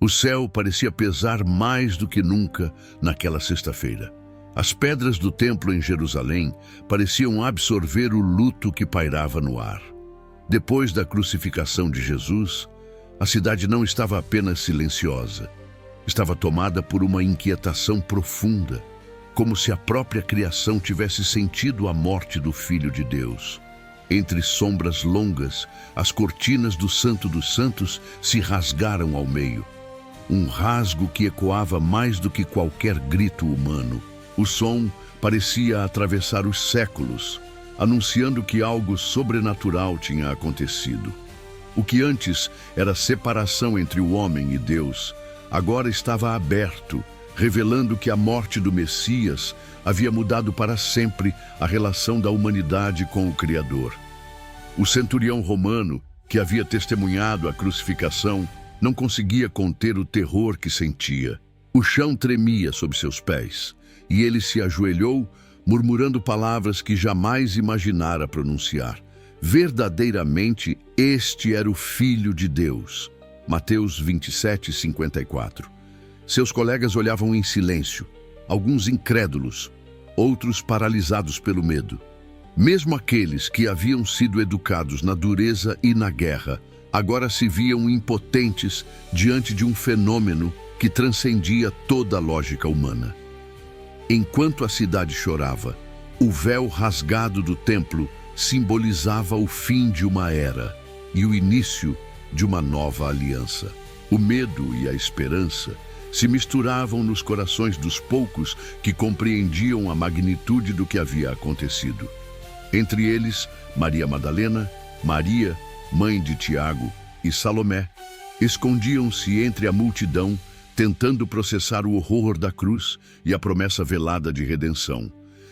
O céu parecia pesar mais do que nunca naquela sexta-feira. As pedras do templo em Jerusalém pareciam absorver o luto que pairava no ar. Depois da crucificação de Jesus, a cidade não estava apenas silenciosa, estava tomada por uma inquietação profunda, como se a própria criação tivesse sentido a morte do Filho de Deus. Entre sombras longas, as cortinas do Santo dos Santos se rasgaram ao meio. Um rasgo que ecoava mais do que qualquer grito humano. O som parecia atravessar os séculos, anunciando que algo sobrenatural tinha acontecido. O que antes era separação entre o homem e Deus, agora estava aberto, revelando que a morte do Messias havia mudado para sempre a relação da humanidade com o Criador. O centurião romano, que havia testemunhado a crucificação, não conseguia conter o terror que sentia. O chão tremia sob seus pés, e ele se ajoelhou, murmurando palavras que jamais imaginara pronunciar. Verdadeiramente, este era o Filho de Deus. Mateus 27:54. Seus colegas olhavam em silêncio, alguns incrédulos, outros paralisados pelo medo. Mesmo aqueles que haviam sido educados na dureza e na guerra, agora se viam impotentes diante de um fenômeno que transcendia toda a lógica humana. Enquanto a cidade chorava, o véu rasgado do templo simbolizava o fim de uma era e o início de uma nova aliança. O medo e a esperança se misturavam nos corações dos poucos que compreendiam a magnitude do que havia acontecido. Entre eles, Maria Madalena, Maria, mãe de Tiago, e Salomé, escondiam-se entre a multidão, tentando processar o horror da cruz e a promessa velada de redenção.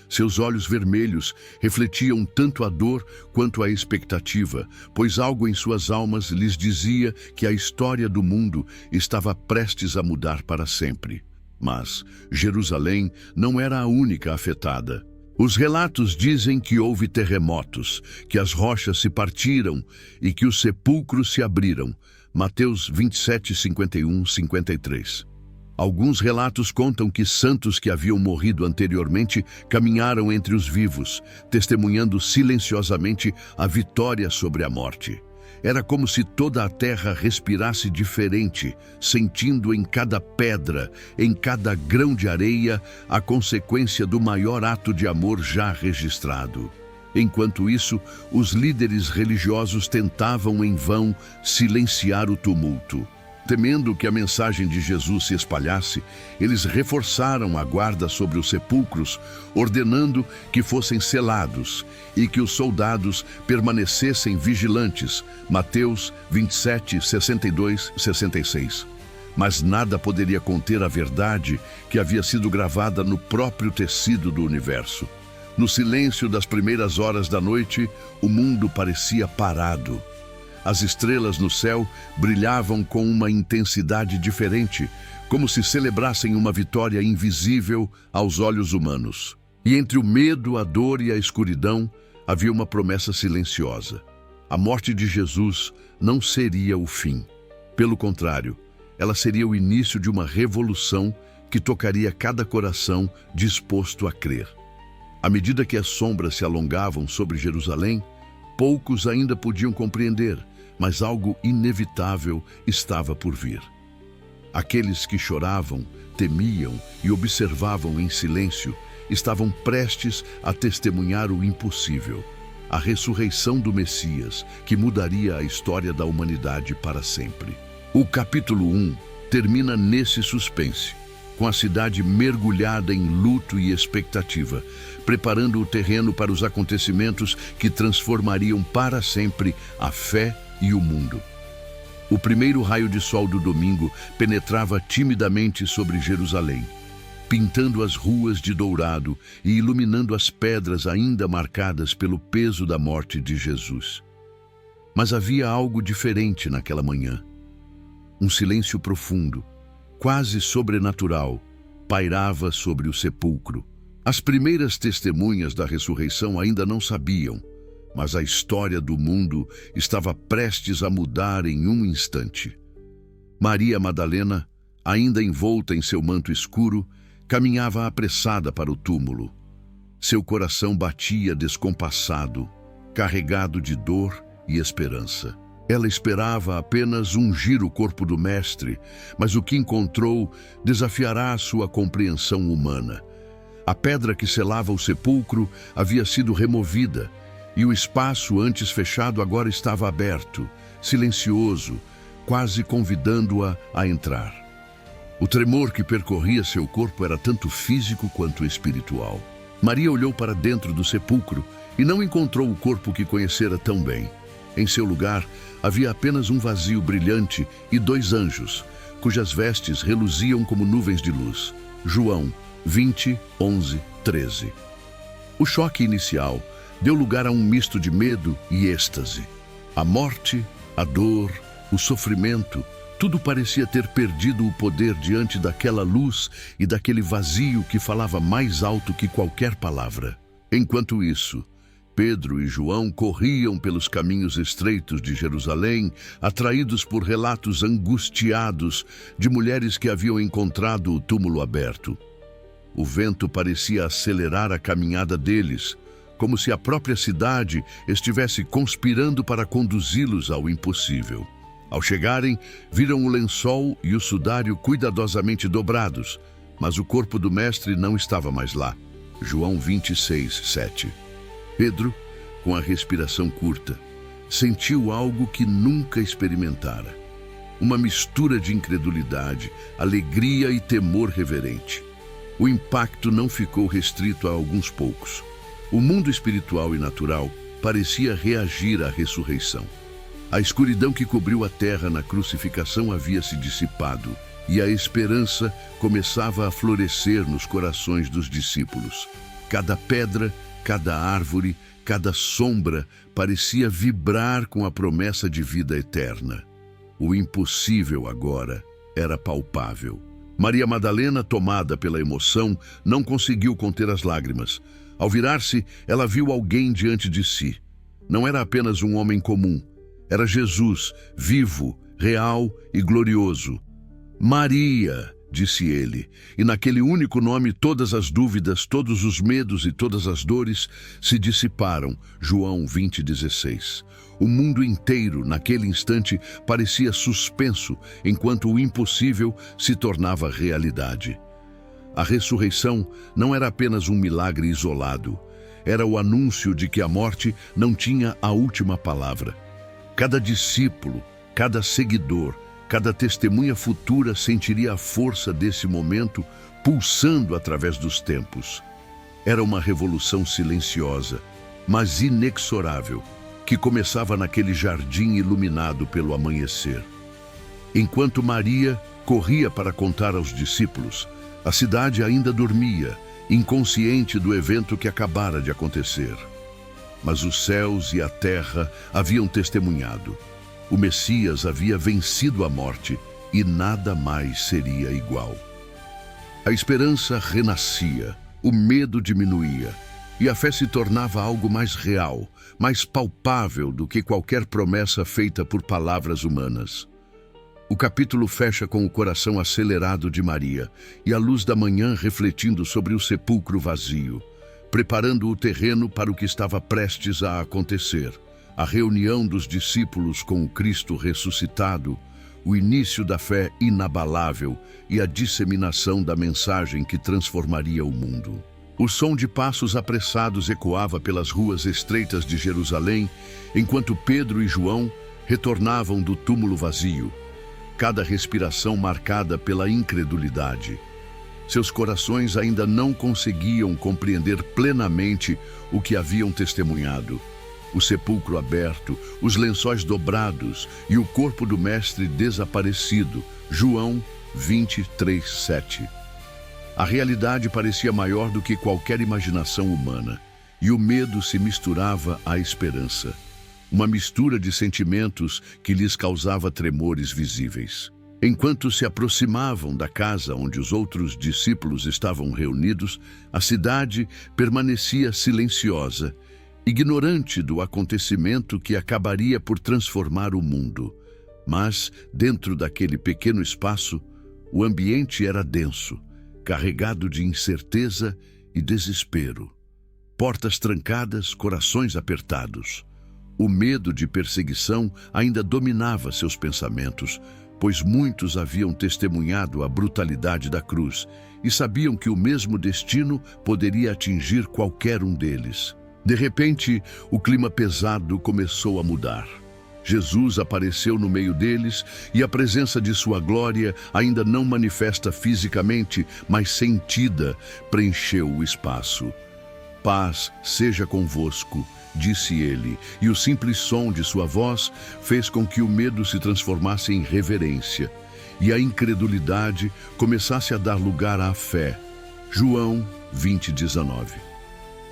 Seus olhos vermelhos refletiam tanto a dor quanto a expectativa, pois algo em suas almas lhes dizia que a história do mundo estava prestes a mudar para sempre. Mas Jerusalém não era a única afetada. Os relatos dizem que houve terremotos, que as rochas se partiram e que os sepulcros se abriram. Mateus 27:51-53. Alguns relatos contam que santos que haviam morrido anteriormente caminharam entre os vivos, testemunhando silenciosamente a vitória sobre a morte. Era como se toda a terra respirasse diferente, sentindo em cada pedra, em cada grão de areia, a consequência do maior ato de amor já registrado. Enquanto isso, os líderes religiosos tentavam em vão silenciar o tumulto. Temendo que a mensagem de Jesus se espalhasse, eles reforçaram a guarda sobre os sepulcros, ordenando que fossem selados e que os soldados permanecessem vigilantes. Mateus 27:62-66. Mas nada poderia conter a verdade que havia sido gravada no próprio tecido do universo. No silêncio das primeiras horas da noite, o mundo parecia parado. As estrelas no céu brilhavam com uma intensidade diferente, como se celebrassem uma vitória invisível aos olhos humanos. E entre o medo, a dor e a escuridão, havia uma promessa silenciosa. A morte de Jesus não seria o fim. Pelo contrário, ela seria o início de uma revolução que tocaria cada coração disposto a crer. À medida que as sombras se alongavam sobre Jerusalém, poucos ainda podiam compreender, mas algo inevitável estava por vir. Aqueles que choravam, temiam e observavam em silêncio estavam prestes a testemunhar o impossível, a ressurreição do Messias, que mudaria a história da humanidade para sempre. O capítulo 1 termina nesse suspense, com a cidade mergulhada em luto e expectativa, preparando o terreno para os acontecimentos que transformariam para sempre a fé e o mundo. O primeiro raio de sol do domingo penetrava timidamente sobre Jerusalém, pintando as ruas de dourado e iluminando as pedras ainda marcadas pelo peso da morte de Jesus. Mas havia algo diferente naquela manhã. Um silêncio profundo, quase sobrenatural, pairava sobre o sepulcro. As primeiras testemunhas da ressurreição ainda não sabiam, mas a história do mundo estava prestes a mudar em um instante. Maria Madalena, ainda envolta em seu manto escuro, caminhava apressada para o túmulo. Seu coração batia descompassado, carregado de dor e esperança. Ela esperava apenas ungir o corpo do Mestre, mas o que encontrou desafiará a sua compreensão humana. A pedra que selava o sepulcro havia sido removida, e o espaço antes fechado agora estava aberto, silencioso, quase convidando-a a entrar. O tremor que percorria seu corpo era tanto físico quanto espiritual. Maria olhou para dentro do sepulcro e não encontrou o corpo que conhecera tão bem. Em seu lugar, havia apenas um vazio brilhante e 2 anjos, cujas vestes reluziam como nuvens de luz. João 20, 11, 13. O choque inicial deu lugar a um misto de medo e êxtase. A morte, a dor, o sofrimento, tudo parecia ter perdido o poder diante daquela luz e daquele vazio que falava mais alto que qualquer palavra. Enquanto isso, Pedro e João corriam pelos caminhos estreitos de Jerusalém, atraídos por relatos angustiados de mulheres que haviam encontrado o túmulo aberto. O vento parecia acelerar a caminhada deles, como se a própria cidade estivesse conspirando para conduzi-los ao impossível. Ao chegarem, viram o lençol e o sudário cuidadosamente dobrados, mas o corpo do Mestre não estava mais lá. João 26, 7. Pedro, com a respiração curta, sentiu algo que nunca experimentara. Uma mistura de incredulidade, alegria e temor reverente. O impacto não ficou restrito a alguns poucos. O mundo espiritual e natural parecia reagir à ressurreição. A escuridão que cobriu a terra na crucificação havia se dissipado e a esperança começava a florescer nos corações dos discípulos. Cada pedra, cada árvore, cada sombra parecia vibrar com a promessa de vida eterna. O impossível agora era palpável. Maria Madalena, tomada pela emoção, não conseguiu conter as lágrimas. Ao virar-se, ela viu alguém diante de si. Não era apenas um homem comum. Era Jesus, vivo, real e glorioso. Maria, disse ele, e naquele único nome todas as dúvidas, todos os medos e todas as dores se dissiparam. João 20:16. O mundo inteiro, naquele instante, parecia suspenso, enquanto o impossível se tornava realidade. A ressurreição não era apenas um milagre isolado. Era o anúncio de que a morte não tinha a última palavra. Cada discípulo, cada seguidor, cada testemunha futura sentiria a força desse momento pulsando através dos tempos. Era uma revolução silenciosa, mas inexorável, que começava naquele jardim iluminado pelo amanhecer. Enquanto Maria corria para contar aos discípulos, a cidade ainda dormia, inconsciente do evento que acabara de acontecer. Mas os céus e a terra haviam testemunhado. O Messias havia vencido a morte e nada mais seria igual. A esperança renascia, o medo diminuía e a fé se tornava algo mais real, mais palpável do que qualquer promessa feita por palavras humanas. O capítulo fecha com o coração acelerado de Maria e a luz da manhã refletindo sobre o sepulcro vazio, preparando o terreno para o que estava prestes a acontecer. A reunião dos discípulos com o Cristo ressuscitado, o início da fé inabalável e a disseminação da mensagem que transformaria o mundo. O som de passos apressados ecoava pelas ruas estreitas de Jerusalém, enquanto Pedro e João retornavam do túmulo vazio, cada respiração marcada pela incredulidade. Seus corações ainda não conseguiam compreender plenamente o que haviam testemunhado. O sepulcro aberto, os lençóis dobrados e o corpo do Mestre desaparecido. João 23, 7. A realidade parecia maior do que qualquer imaginação humana, e o medo se misturava à esperança. Uma mistura de sentimentos que lhes causava tremores visíveis. Enquanto se aproximavam da casa onde os outros discípulos estavam reunidos, a cidade permanecia silenciosa, ignorante do acontecimento que acabaria por transformar o mundo. Mas, dentro daquele pequeno espaço, o ambiente era denso, carregado de incerteza e desespero. Portas trancadas, corações apertados. O medo de perseguição ainda dominava seus pensamentos, pois muitos haviam testemunhado a brutalidade da cruz e sabiam que o mesmo destino poderia atingir qualquer um deles. De repente, o clima pesado começou a mudar. Jesus apareceu no meio deles e a presença de sua glória, ainda não manifesta fisicamente, mas sentida, preencheu o espaço. "Paz seja convosco", disse ele, e o simples som de sua voz fez com que o medo se transformasse em reverência e a incredulidade começasse a dar lugar à fé. João 20:19.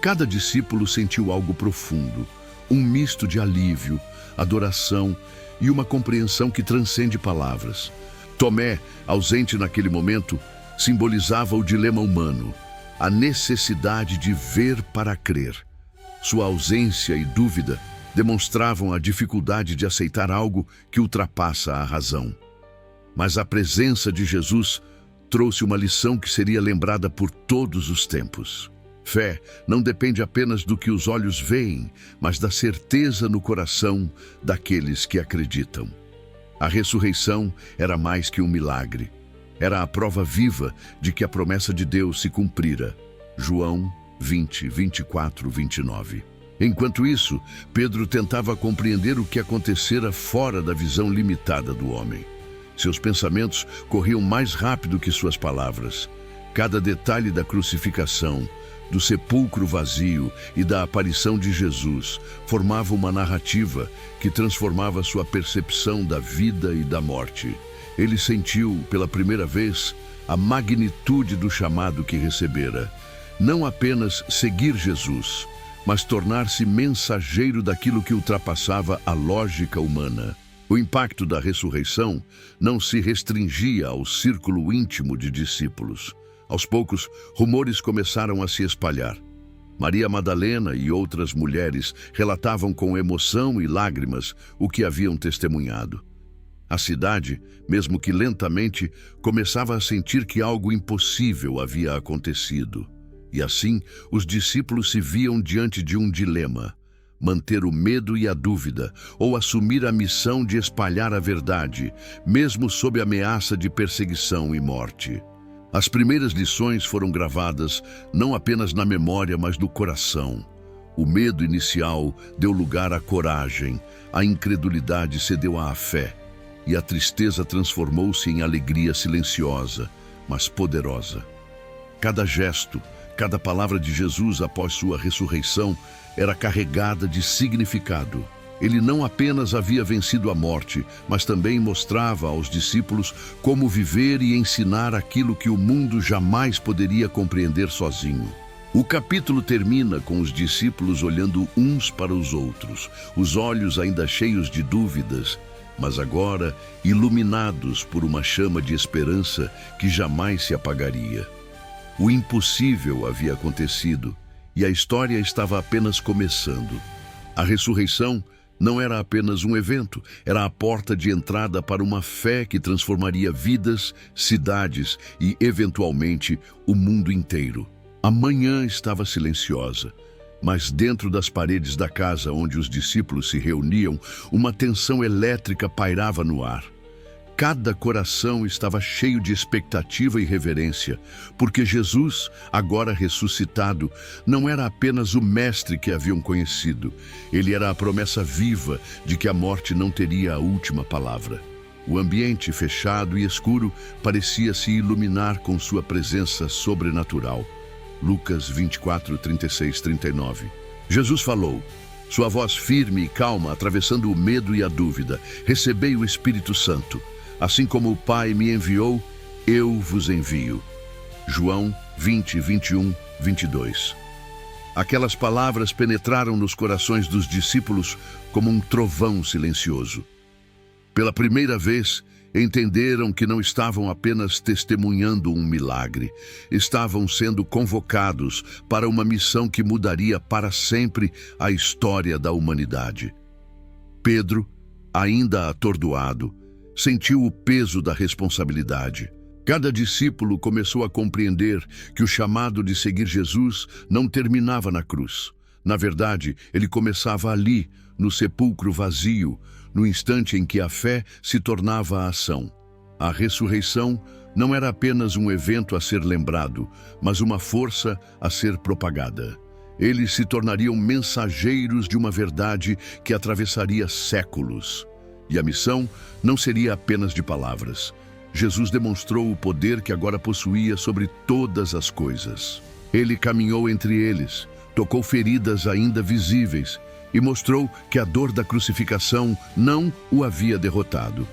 Cada discípulo sentiu algo profundo, um misto de alívio, adoração e uma compreensão que transcende palavras. Tomé, ausente naquele momento, simbolizava o dilema humano, a necessidade de ver para crer. Sua ausência e dúvida demonstravam a dificuldade de aceitar algo que ultrapassa a razão. Mas a presença de Jesus trouxe uma lição que seria lembrada por todos os tempos. Fé não depende apenas do que os olhos veem, mas da certeza no coração daqueles que acreditam. A ressurreição era mais que um milagre. Era a prova viva de que a promessa de Deus se cumprira. João 20, 24, 29. Enquanto isso, Pedro tentava compreender o que acontecera fora da visão limitada do homem. Seus pensamentos corriam mais rápido que suas palavras. Cada detalhe da crucificação, do sepulcro vazio e da aparição de Jesus formava uma narrativa que transformava sua percepção da vida e da morte. Ele sentiu, pela primeira vez, a magnitude do chamado que recebera. Não apenas seguir Jesus, mas tornar-se mensageiro daquilo que ultrapassava a lógica humana. O impacto da ressurreição não se restringia ao círculo íntimo de discípulos. Aos poucos, rumores começaram a se espalhar. Maria Madalena e outras mulheres relatavam com emoção e lágrimas o que haviam testemunhado. A cidade, mesmo que lentamente, começava a sentir que algo impossível havia acontecido. E assim, os discípulos se viam diante de um dilema: manter o medo e a dúvida, ou assumir a missão de espalhar a verdade, mesmo sob ameaça de perseguição e morte. As primeiras lições foram gravadas não apenas na memória, mas no coração. O medo inicial deu lugar à coragem, a incredulidade cedeu à fé, e a tristeza transformou-se em alegria silenciosa, mas poderosa. Cada gesto, cada palavra de Jesus após sua ressurreição era carregada de significado. Ele não apenas havia vencido a morte, mas também mostrava aos discípulos como viver e ensinar aquilo que o mundo jamais poderia compreender sozinho. O capítulo termina com os discípulos olhando uns para os outros, os olhos ainda cheios de dúvidas, mas agora iluminados por uma chama de esperança que jamais se apagaria. O impossível havia acontecido e a história estava apenas começando. A ressurreição não era apenas um evento, era a porta de entrada para uma fé que transformaria vidas, cidades e, eventualmente, o mundo inteiro. A manhã estava silenciosa, mas dentro das paredes da casa onde os discípulos se reuniam, uma tensão elétrica pairava no ar. Cada coração estava cheio de expectativa e reverência, porque Jesus, agora ressuscitado, não era apenas o mestre que haviam conhecido. Ele era a promessa viva de que a morte não teria a última palavra. O ambiente fechado e escuro parecia se iluminar com sua presença sobrenatural. Lucas 24, 36, 39. Jesus falou, sua voz firme e calma atravessando o medo e a dúvida: recebei o Espírito Santo. Assim como o Pai me enviou, eu vos envio. João 20, 21, 22. Aquelas palavras penetraram nos corações dos discípulos como um trovão silencioso. Pela primeira vez, entenderam que não estavam apenas testemunhando um milagre, estavam sendo convocados para uma missão que mudaria para sempre a história da humanidade. Pedro, ainda atordoado, sentiu o peso da responsabilidade. Cada discípulo começou a compreender que o chamado de seguir Jesus não terminava na cruz. Na verdade, ele começava ali, no sepulcro vazio, no instante em que a fé se tornava a ação. A ressurreição não era apenas um evento a ser lembrado, mas uma força a ser propagada. Eles se tornariam mensageiros de uma verdade que atravessaria séculos. E a missão não seria apenas de palavras. Jesus demonstrou o poder que agora possuía sobre todas as coisas. Ele caminhou entre eles, tocou feridas ainda visíveis e mostrou que a dor da crucificação não o havia derrotado.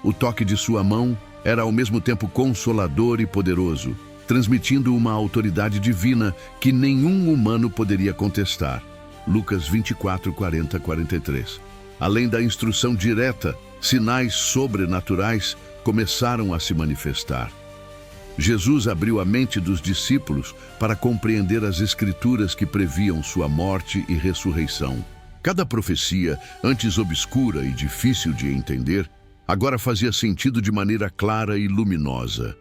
O toque de sua mão era ao mesmo tempo consolador e poderoso, transmitindo uma autoridade divina que nenhum humano poderia contestar. Lucas 24, 40, 43. Além da instrução direta, sinais sobrenaturais começaram a se manifestar. Jesus abriu a mente dos discípulos para compreender as Escrituras que previam sua morte e ressurreição. Cada profecia, antes obscura e difícil de entender, agora fazia sentido de maneira clara e luminosa.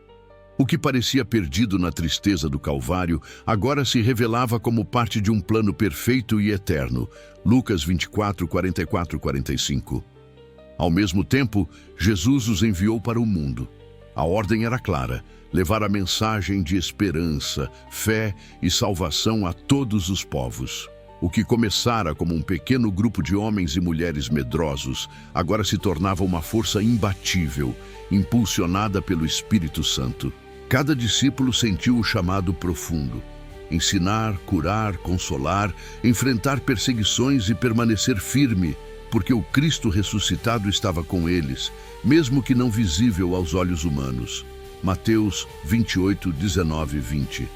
O que parecia perdido na tristeza do Calvário, agora se revelava como parte de um plano perfeito e eterno. Lucas 24, 44, 45. Ao mesmo tempo, Jesus os enviou para o mundo. A ordem era clara: levar a mensagem de esperança, fé e salvação a todos os povos. O que começara como um pequeno grupo de homens e mulheres medrosos, agora se tornava uma força imbatível, impulsionada pelo Espírito Santo. Cada discípulo sentiu o chamado profundo: ensinar, curar, consolar, enfrentar perseguições e permanecer firme, porque o Cristo ressuscitado estava com eles, mesmo que não visível aos olhos humanos. Mateus 28, 19 e 20.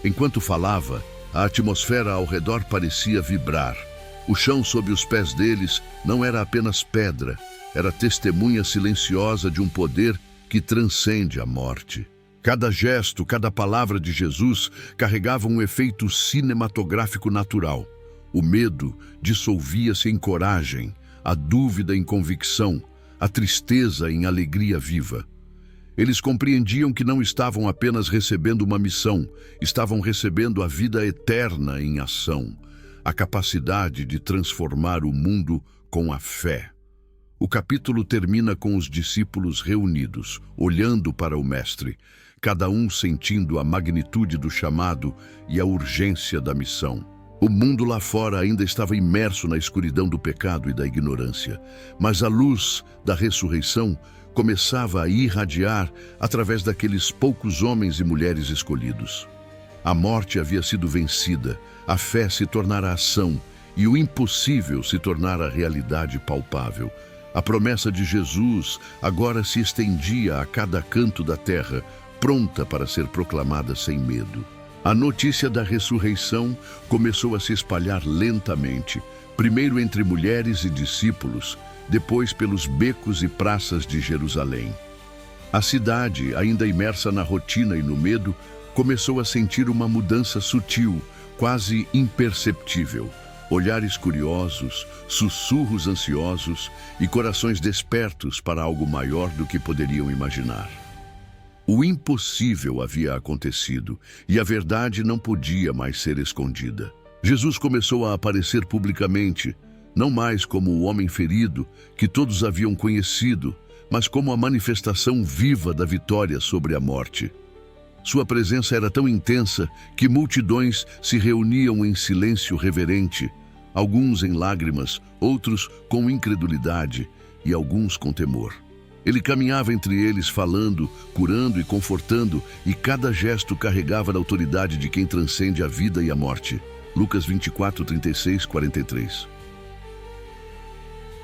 Enquanto falava, a atmosfera ao redor parecia vibrar. O chão sob os pés deles não era apenas pedra, era testemunha silenciosa de um poder que transcende a morte. Cada gesto, cada palavra de Jesus carregava um efeito cinematográfico natural. O medo dissolvia-se em coragem, a dúvida em convicção, a tristeza em alegria viva. Eles compreendiam que não estavam apenas recebendo uma missão, estavam recebendo a vida eterna em ação, a capacidade de transformar o mundo com a fé. O capítulo termina com os discípulos reunidos, olhando para o Mestre, cada um sentindo a magnitude do chamado e a urgência da missão. O mundo lá fora ainda estava imerso na escuridão do pecado e da ignorância, mas a luz da ressurreição começava a irradiar através daqueles poucos homens e mulheres escolhidos. A morte havia sido vencida, a fé se tornara ação e o impossível se tornara realidade palpável. A promessa de Jesus agora se estendia a cada canto da terra, pronta para ser proclamada sem medo. A notícia da ressurreição começou a se espalhar lentamente, primeiro entre mulheres e discípulos, depois pelos becos e praças de Jerusalém. A cidade, ainda imersa na rotina e no medo, começou a sentir uma mudança sutil, quase imperceptível. Olhares curiosos, sussurros ansiosos e corações despertos para algo maior do que poderiam imaginar. O impossível havia acontecido e a verdade não podia mais ser escondida. Jesus começou a aparecer publicamente, não mais como o homem ferido que todos haviam conhecido, mas como a manifestação viva da vitória sobre a morte. Sua presença era tão intensa que multidões se reuniam em silêncio reverente, alguns em lágrimas, outros com incredulidade e alguns com temor. Ele caminhava entre eles falando, curando e confortando, e cada gesto carregava a autoridade de quem transcende a vida e a morte. Lucas 24, 36, 43.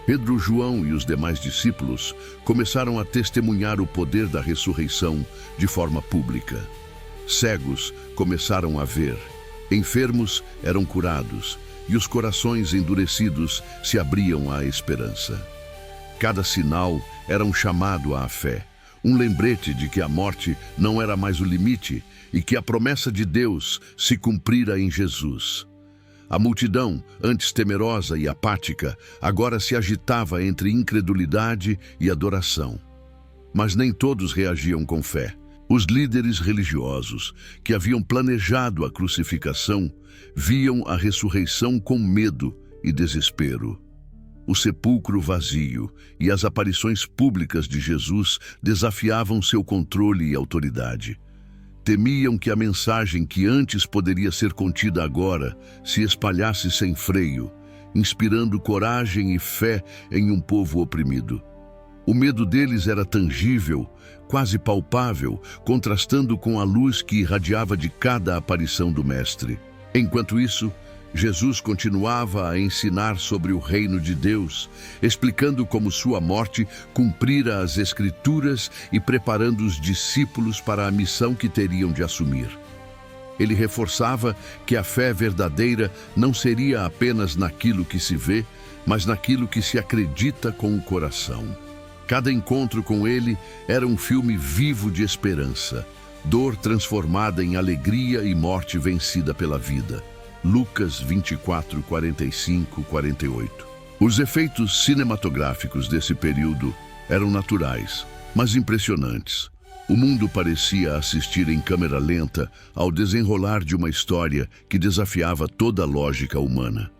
Pedro, João e os demais discípulos começaram a testemunhar o poder da ressurreição de forma pública. Cegos começaram a ver, enfermos eram curados e os corações endurecidos se abriam à esperança. Cada sinal era um chamado à fé, um lembrete de que a morte não era mais o limite e que a promessa de Deus se cumprira em Jesus. A multidão, antes temerosa e apática, agora se agitava entre incredulidade e adoração. Mas nem todos reagiam com fé. Os líderes religiosos, que haviam planejado a crucificação, viam a ressurreição com medo e desespero. O sepulcro vazio e as aparições públicas de Jesus desafiavam seu controle e autoridade. Temiam que a mensagem que antes poderia ser contida agora se espalhasse sem freio, inspirando coragem e fé em um povo oprimido. O medo deles era tangível, quase palpável, contrastando com a luz que irradiava de cada aparição do Mestre. Enquanto isso, Jesus continuava a ensinar sobre o reino de Deus, explicando como sua morte cumprira as Escrituras e preparando os discípulos para a missão que teriam de assumir. Ele reforçava que a fé verdadeira não seria apenas naquilo que se vê, mas naquilo que se acredita com o coração. Cada encontro com ele era um filme vivo de esperança, dor transformada em alegria e morte vencida pela vida. Lucas 24, 45, 48. Os efeitos cinematográficos desse período eram naturais, mas impressionantes. O mundo parecia assistir em câmera lenta ao desenrolar de uma história que desafiava toda a lógica humana.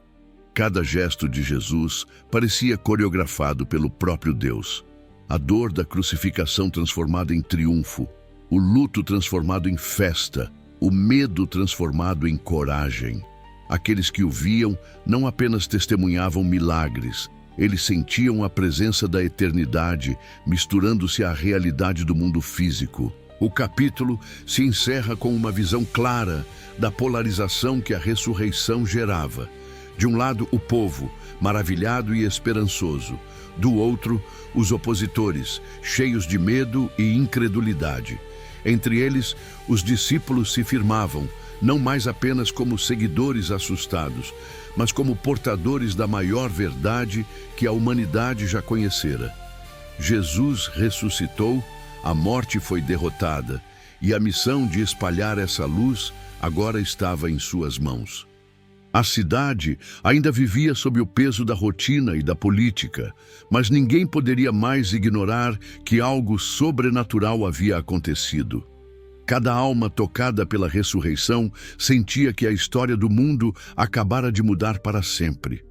Cada gesto de Jesus parecia coreografado pelo próprio Deus. A dor da crucificação transformada em triunfo, o luto transformado em festa, o medo transformado em coragem. Aqueles que o viam não apenas testemunhavam milagres, eles sentiam a presença da eternidade, misturando-se à realidade do mundo físico. O capítulo se encerra com uma visão clara da polarização que a ressurreição gerava. De um lado, o povo, maravilhado e esperançoso. Do outro, os opositores, cheios de medo e incredulidade. Entre eles, os discípulos se firmavam, não mais apenas como seguidores assustados, mas como portadores da maior verdade que a humanidade já conhecera. Jesus ressuscitou, a morte foi derrotada, e a missão de espalhar essa luz agora estava em suas mãos. A cidade ainda vivia sob o peso da rotina e da política, mas ninguém poderia mais ignorar que algo sobrenatural havia acontecido. Cada alma tocada pela ressurreição sentia que a história do mundo acabara de mudar para sempre.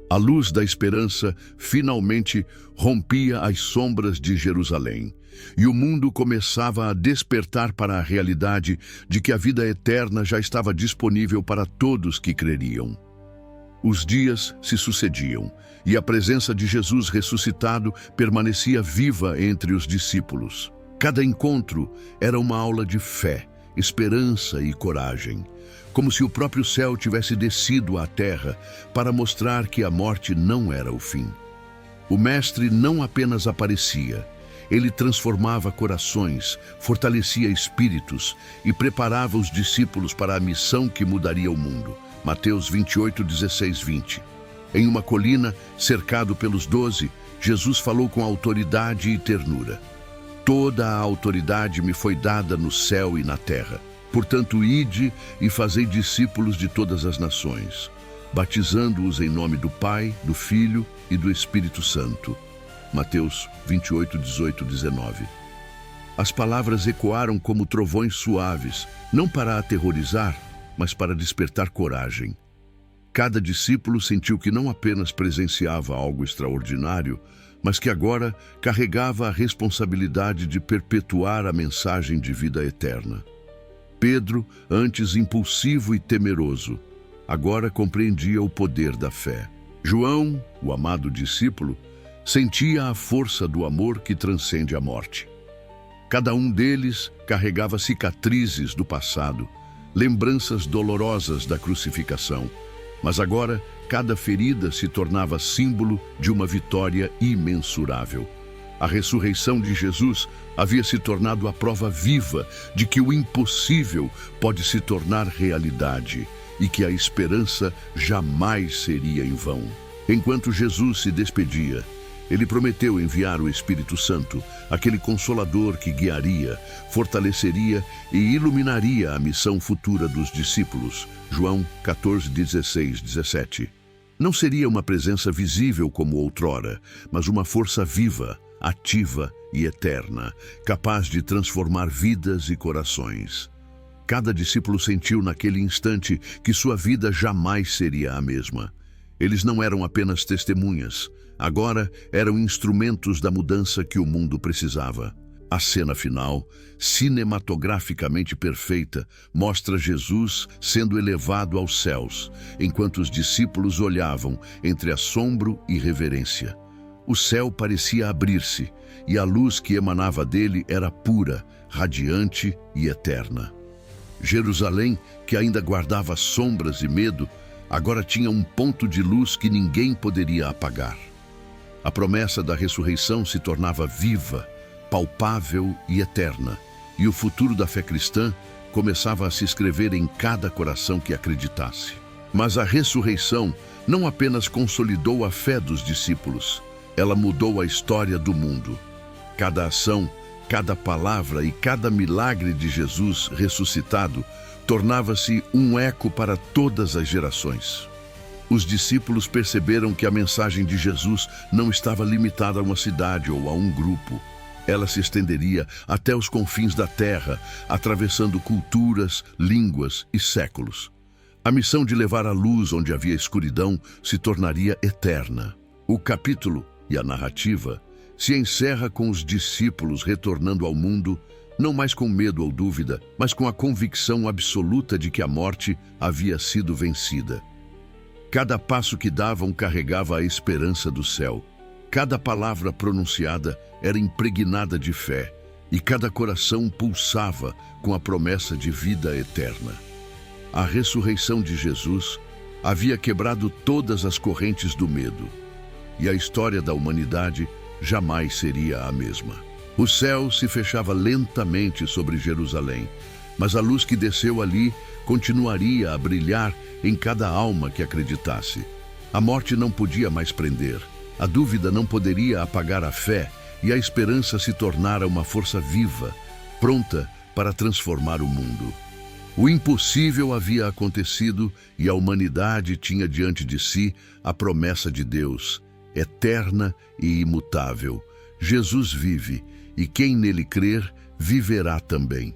A luz da esperança finalmente rompia as sombras de Jerusalém, e o mundo começava a despertar para a realidade de que a vida eterna já estava disponível para todos que creriam. Os dias se sucediam, e a presença de Jesus ressuscitado permanecia viva entre os discípulos. Cada encontro era uma aula de fé, esperança e coragem, como se o próprio céu tivesse descido à terra para mostrar que a morte não era o fim. O Mestre não apenas aparecia, ele transformava corações, fortalecia espíritos e preparava os discípulos para a missão que mudaria o mundo. Mateus 28, 16, 20. Em uma colina, cercado pelos 12, Jesus falou com autoridade e ternura. Toda a autoridade me foi dada no céu e na terra. Portanto, ide e fazei discípulos de todas as nações, batizando-os em nome do Pai, do Filho e do Espírito Santo. Mateus 28, 18, 19. As palavras ecoaram como trovões suaves, não para aterrorizar, mas para despertar coragem. Cada discípulo sentiu que não apenas presenciava algo extraordinário, mas que agora carregava a responsabilidade de perpetuar a mensagem de vida eterna. Pedro, antes impulsivo e temeroso, agora compreendia o poder da fé. João, o amado discípulo, sentia a força do amor que transcende a morte. Cada um deles carregava cicatrizes do passado, lembranças dolorosas da crucificação, mas agora cada ferida se tornava símbolo de uma vitória imensurável. A ressurreição de Jesus havia se tornado a prova viva de que o impossível pode se tornar realidade e que a esperança jamais seria em vão. Enquanto Jesus se despedia, Ele prometeu enviar o Espírito Santo, aquele consolador que guiaria, fortaleceria e iluminaria a missão futura dos discípulos. João 14, 16, 17. Não seria uma presença visível como outrora, mas uma força viva, ativa e eterna, capaz de transformar vidas e corações. Cada discípulo sentiu naquele instante que sua vida jamais seria a mesma. Eles não eram apenas testemunhas, agora eram instrumentos da mudança que o mundo precisava. A cena final, cinematograficamente perfeita, mostra Jesus sendo elevado aos céus, enquanto os discípulos olhavam entre assombro e reverência. O céu parecia abrir-se, e a luz que emanava dele era pura, radiante e eterna. Jerusalém, que ainda guardava sombras e medo, agora tinha um ponto de luz que ninguém poderia apagar. A promessa da ressurreição se tornava viva, palpável e eterna, e o futuro da fé cristã começava a se escrever em cada coração que acreditasse. Mas a ressurreição não apenas consolidou a fé dos discípulos, ela mudou a história do mundo. Cada ação, cada palavra e cada milagre de Jesus ressuscitado tornava-se um eco para todas as gerações. Os discípulos perceberam que a mensagem de Jesus não estava limitada a uma cidade ou a um grupo. Ela se estenderia até os confins da terra, atravessando culturas, línguas e séculos. A missão de levar a luz onde havia escuridão se tornaria eterna. O capítulo e a narrativa se encerra com os discípulos retornando ao mundo, não mais com medo ou dúvida, mas com a convicção absoluta de que a morte havia sido vencida. Cada passo que davam carregava a esperança do céu. Cada palavra pronunciada era impregnada de fé, e cada coração pulsava com a promessa de vida eterna. A ressurreição de Jesus havia quebrado todas as correntes do medo, e a história da humanidade jamais seria a mesma. O céu se fechava lentamente sobre Jerusalém, mas a luz que desceu ali continuaria a brilhar em cada alma que acreditasse. A morte não podia mais prender, a dúvida não poderia apagar a fé, e a esperança se tornara uma força viva, pronta para transformar o mundo. O impossível havia acontecido e a humanidade tinha diante de si a promessa de Deus, eterna e imutável. Jesus vive, e quem nele crer, viverá também.